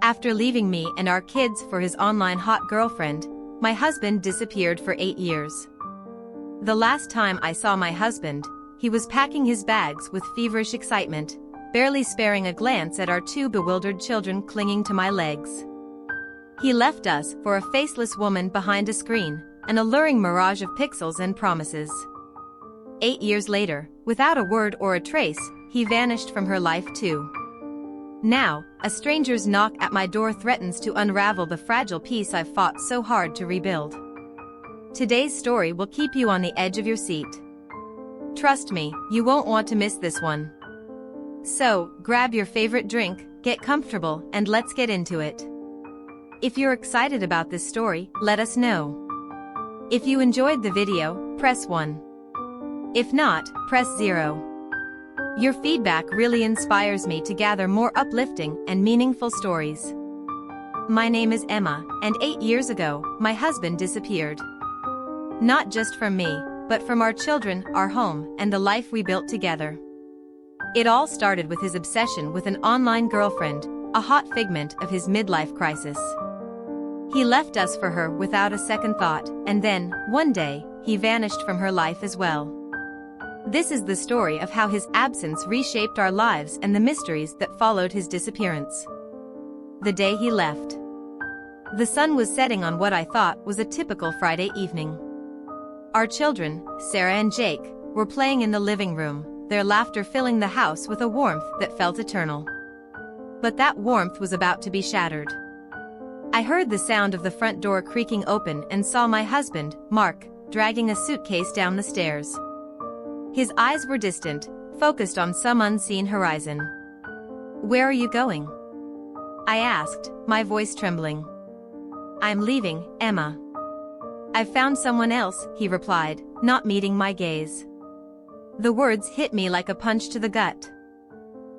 After leaving me and our kids for his online hot girlfriend, my husband disappeared for 8 years. The last time I saw my husband, he was packing his bags with feverish excitement, barely sparing a glance at our 2 bewildered children clinging to my legs. He left us for a faceless woman behind a screen, an alluring mirage of pixels and promises. 8 years later, without a word or a trace, he vanished from her life too. Now, a stranger's knock at my door threatens to unravel the fragile piece I've fought so hard to rebuild. Today's story will keep you on the edge of your seat. Trust me, you won't want to miss this one. So, grab your favorite drink, get comfortable, and let's get into it. If you're excited about this story, let us know. If you enjoyed the video, press 1. If not, press 0. Your feedback really inspires me to gather more uplifting and meaningful stories. My name is Emma, and 8 years ago, my husband disappeared. Not just from me, but from our children, our home, and the life we built together. It all started with his obsession with an online girlfriend, a hot figment of his midlife crisis. He left us for her without a second thought, and then, one day, he vanished from her life as well. This is the story of how his absence reshaped our lives and the mysteries that followed his disappearance. The day he left. The sun was setting on what I thought was a typical Friday evening. Our children, Sarah and Jake, were playing in the living room, their laughter filling the house with a warmth that felt eternal. But that warmth was about to be shattered. I heard the sound of the front door creaking open and saw my husband, Mark, dragging a suitcase down the stairs. His eyes were distant, focused on some unseen horizon. "Where are you going?" I asked, my voice trembling. "I'm leaving, Emma." "I've found someone else," he replied, not meeting my gaze. The words hit me like a punch to the gut.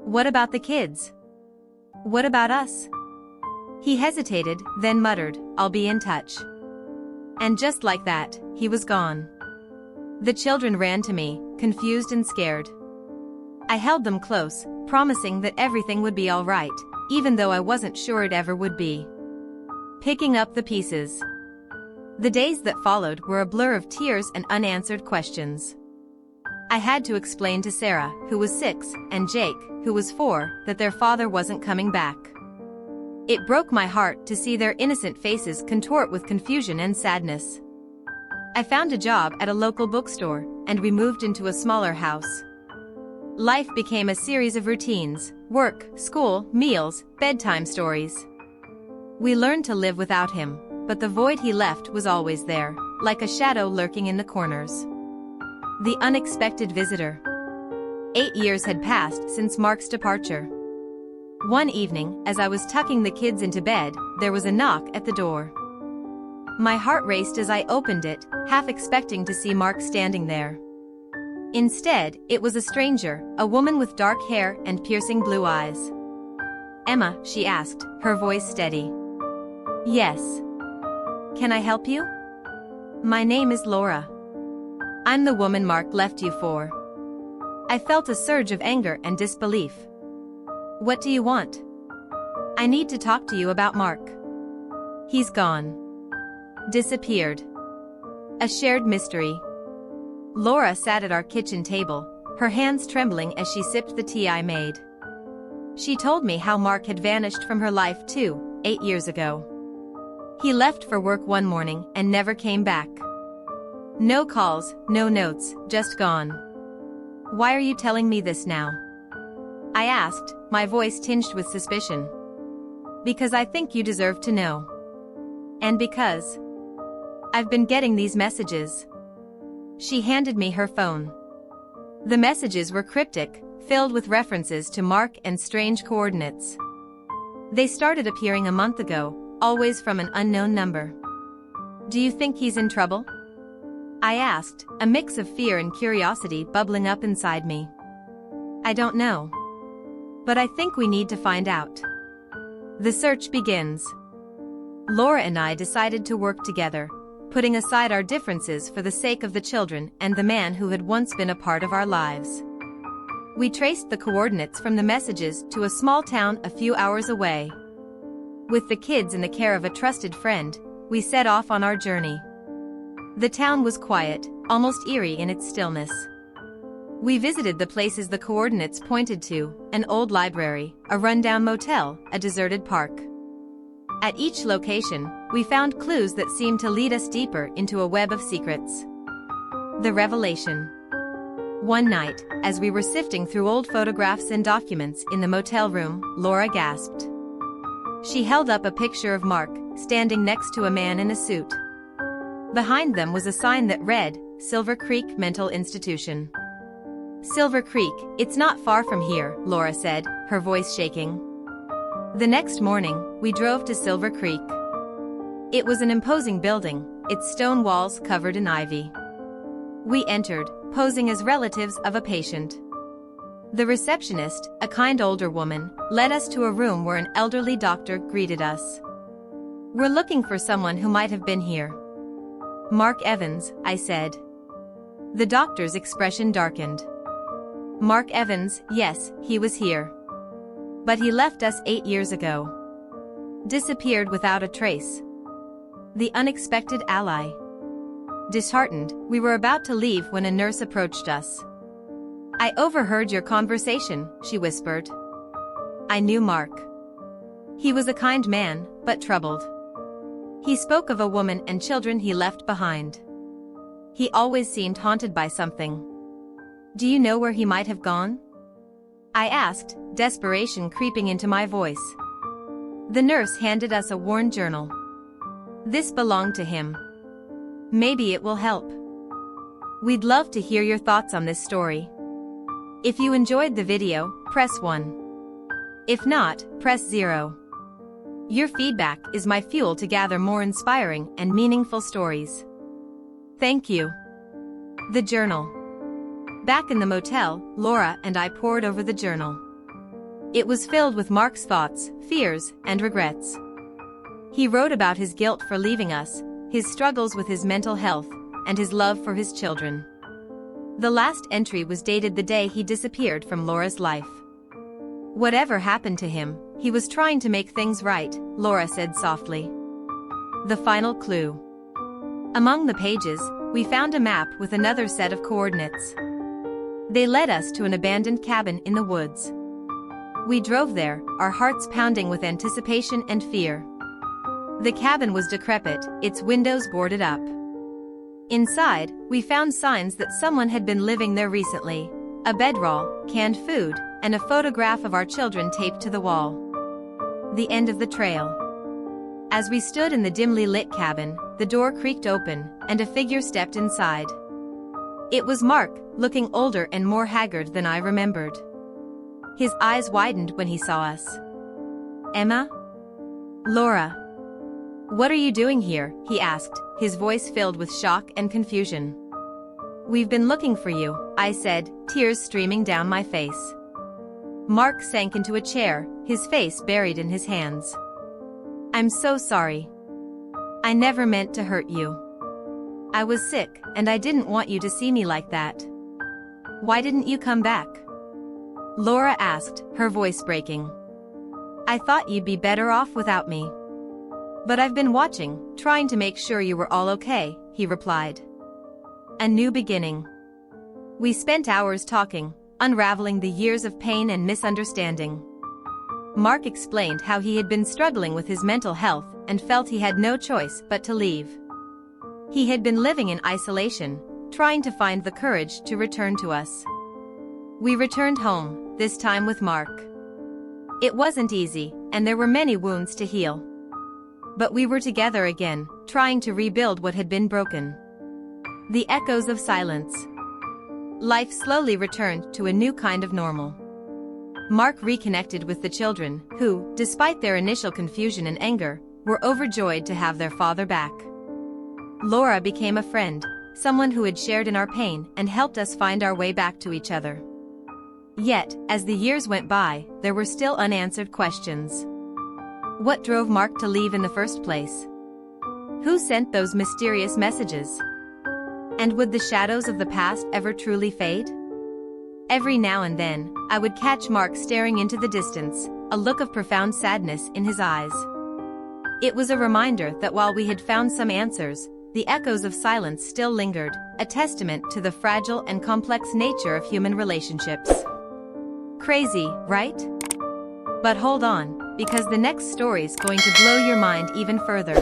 "What about the kids? What about us?" He hesitated, then muttered, "I'll be in touch." And just like that, he was gone. The children ran to me, confused and scared. I held them close, promising that everything would be all right, even though I wasn't sure it ever would be. Picking up the pieces. The days that followed were a blur of tears and unanswered questions. I had to explain to Sarah, who was 6, and Jake, who was 4, that their father wasn't coming back. It broke my heart to see their innocent faces contort with confusion and sadness. I found a job at a local bookstore, and we moved into a smaller house. Life became a series of routines: work, school, meals, bedtime stories. We learned to live without him, but the void he left was always there, like a shadow lurking in the corners. The unexpected visitor. 8 years had passed since Mark's departure. One evening, as I was tucking the kids into bed, there was a knock at the door. My heart raced as I opened it, half expecting to see Mark standing there. Instead, it was a stranger, a woman with dark hair and piercing blue eyes. "Emma," she asked, her voice steady. "Yes. Can I help you?" "My name is Laura. I'm the woman Mark left you for." I felt a surge of anger and disbelief. "What do you want?" "I need to talk to you about Mark. He's gone. Disappeared. A shared mystery." Laura sat at our kitchen table, her hands trembling as she sipped the tea I made. She told me how Mark had vanished from her life too, 8 years ago. He left for work one morning and never came back. No calls, no notes, just gone. "Why are you telling me this now?" I asked, my voice tinged with suspicion. "Because I think you deserve to know. And because I've been getting these messages." She handed me her phone. The messages were cryptic, filled with references to Mark and strange coordinates. They started appearing a month ago, always from an unknown number. "Do you think he's in trouble?" I asked, a mix of fear and curiosity bubbling up inside me. "I don't know. But I think we need to find out." The search begins. Laura and I decided to work together, putting aside our differences for the sake of the children and the man who had once been a part of our lives. We traced the coordinates from the messages to a small town a few hours away. With the kids in the care of a trusted friend, we set off on our journey. The town was quiet, almost eerie in its stillness. We visited the places the coordinates pointed to: an old library, a rundown motel, a deserted park. At each location, we found clues that seemed to lead us deeper into a web of secrets. The revelation. One night, as we were sifting through old photographs and documents in the motel room, Laura gasped. She held up a picture of Mark, standing next to a man in a suit. Behind them was a sign that read, Silver Creek Mental Institution. Silver Creek, it's not far from here, Laura said, her voice shaking. The next morning, we drove to Silver Creek. It was an imposing building, its stone walls covered in ivy. We entered, posing as relatives of a patient. The receptionist, a kind older woman, led us to a room where an elderly doctor greeted us. We're looking for someone who might have been here. Mark Evans, I said. The doctor's expression darkened. Mark Evans, yes, he was here. But he left us 8 years ago. Disappeared without a trace. The unexpected ally. Disheartened, we were about to leave when a nurse approached us. I overheard your conversation, she whispered. I knew Mark. He was a kind man, but troubled. He spoke of a woman and children he left behind. He always seemed haunted by something. Do you know where he might have gone? I asked, desperation creeping into my voice. The nurse handed us a worn journal. This belonged to him. Maybe it will help. We'd love to hear your thoughts on this story. If you enjoyed the video, press 1. If not, press 0. Your feedback is my fuel to gather more inspiring and meaningful stories. Thank you. The journal. Back in the motel, Laura and I pored over the journal. It was filled with Mark's thoughts, fears, and regrets. He wrote about his guilt for leaving us, his struggles with his mental health, and his love for his children. The last entry was dated the day he disappeared from Laura's life. Whatever happened to him, he was trying to make things right, Laura said softly. The final clue. Among the pages, we found a map with another set of coordinates. They led us to an abandoned cabin in the woods. We drove there, our hearts pounding with anticipation and fear. The cabin was decrepit, its windows boarded up. Inside, we found signs that someone had been living there recently: a bedroll, canned food, and a photograph of our children taped to the wall. The end of the trail. As we stood in the dimly lit cabin, the door creaked open, and a figure stepped inside. It was Mark, looking older and more haggard than I remembered. His eyes widened when he saw us. Emma? Laura. What are you doing here? He asked, his voice filled with shock and confusion. We've been looking for you, I said, tears streaming down my face. Mark sank into a chair, his face buried in his hands. I'm so sorry. I never meant to hurt you. I was sick, and I didn't want you to see me like that. Why didn't you come back? Laura asked, her voice breaking. I thought you'd be better off without me. But I've been watching, trying to make sure you were all okay, he replied. A new beginning. We spent hours talking, unraveling the years of pain and misunderstanding. Mark explained how he had been struggling with his mental health and felt he had no choice but to leave. He had been living in isolation, trying to find the courage to return to us. We returned home, this time with Mark. It wasn't easy, and there were many wounds to heal. But we were together again, trying to rebuild what had been broken. The echoes of silence. Life slowly returned to a new kind of normal. Mark reconnected with the children, who, despite their initial confusion and anger, were overjoyed to have their father back. Laura became a friend, someone who had shared in our pain and helped us find our way back to each other. Yet, as the years went by, there were still unanswered questions. What drove Mark to leave in the first place? Who sent those mysterious messages? And would the shadows of the past ever truly fade? Every now and then, I would catch Mark staring into the distance, a look of profound sadness in his eyes. It was a reminder that while we had found some answers, the echoes of silence still lingered, a testament to the fragile and complex nature of human relationships. Crazy, right? But hold on, because the next story's going to blow your mind even further.